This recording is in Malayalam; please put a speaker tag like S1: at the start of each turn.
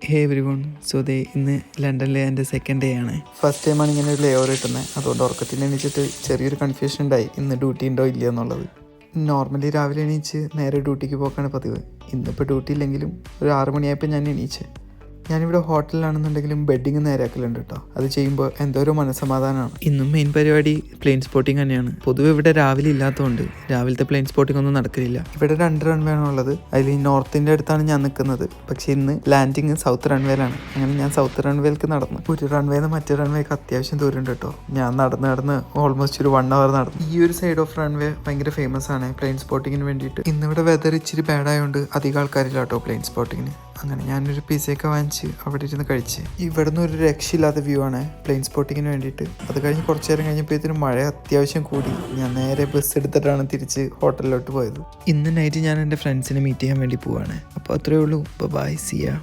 S1: Hey every one. So they ഇന്ന് ലണ്ടനിലെ എൻ്റെ സെക്കൻഡ് ഡേ ആണ്. ഫസ്റ്റ് ടൈമാണ് ഇങ്ങനെ ഒരു ലേ ഓവർ കിട്ടുന്നത്. അതുകൊണ്ട് ഉറക്കത്തിന് എണീച്ചിട്ട് ചെറിയൊരു കൺഫ്യൂഷൻ ഉണ്ടായി, ഇന്ന് ഡ്യൂട്ടി ഉണ്ടോ ഇല്ലയോ എന്നുള്ളത്. നോർമലി രാവിലെ എണീച്ച് നേരെ ഡ്യൂട്ടിക്ക് പോക്കാണ് പതിവ്. ഇന്നിപ്പോൾ ഡ്യൂട്ടി ഇല്ലെങ്കിലും ഒരു 6 മണിയായപ്പോൾ ഞാൻ എണീച്ച്. ഞാനിവിടെ ഹോട്ടലിലാണെന്നുണ്ടെങ്കിലും ബെഡിങ് നേരെയാക്കലുണ്ട് കേട്ടോ. അത് ചെയ്യുമ്പോൾ എന്തോ ഒരു മനസ്സമാധാനമാണ്. ഇന്നും മെയിൻ പരിപാടി പ്ലെയിൻ സ്പോട്ടിങ് തന്നെയാണ്. പൊതുവെ ഇവിടെ രാവിലെ ഇല്ലാത്തതുകൊണ്ട് രാവിലത്തെ പ്ലെയിൻ സ്പോട്ടിംഗ് ഒന്നും നടക്കില്ല. ഇവിടെ 2 റൺവേ ആണുള്ളത്. അതിൽ നോർത്തിൻ്റെ അടുത്താണ് ഞാൻ നിൽക്കുന്നത്. പക്ഷെ ഇന്ന് ലാൻഡിങ് സൗത്ത് റൺവേയിലാണ്. അങ്ങനെ ഞാൻ സൗത്ത് റൺവേയിലേക്ക് നടന്നു. ഒരു റൺവേന്ന് മറ്റേ റൺവേക്ക് അത്യാവശ്യം ദൂരം ഉണ്ട് കേട്ടോ. ഞാൻ നടന്ന് ഓൾമോസ്റ്റ് ഒരു 1 അവർ നടന്നു. ഈ ഒരു സൈഡ് ഓഫ് റൺവേ ഭയങ്കര ഫേമസ് ആണ് പ്ലെയിൻ സ്പോട്ടിങ്ങിന് വേണ്ടിയിട്ട്. ഇന്നിവിടെ വെതർ ഇച്ചിരി ബാഡ് ആയതുകൊണ്ട് അധികം ആൾക്കാരില്ല കേട്ടോ പ്ലെയിൻ സ്പോട്ടിങ്ങിന്. അങ്ങനെ ഞാനൊരു പിസയൊക്കെ വാങ്ങിച്ച് അവിടെ ഇരുന്ന് കഴിച്ച്. ഇവിടെ നിന്ന് ഒരു രക്ഷയില്ലാത്ത വ്യൂ ആണ് പ്ലെയിൻ സ്പോട്ടിങ്ങിന് വേണ്ടിയിട്ട്. അത് കഴിഞ്ഞ് കുറച്ച് നേരം കഴിഞ്ഞപ്പോഴത്തേനും മഴ അത്യാവശ്യം കൂടി. ഞാൻ നേരെ ബസ് എടുത്തിട്ടാണ് തിരിച്ച് ഹോട്ടലിലോട്ട് പോയത്. ഇന്ന് നൈറ്റ് ഞാൻ എൻ്റെ ഫ്രണ്ട്സിനെ മീറ്റ് ചെയ്യാൻ വേണ്ടി പോവാണ്. അപ്പോൾ അത്രയേ ഉള്ളൂ. ബൈ, സിയ.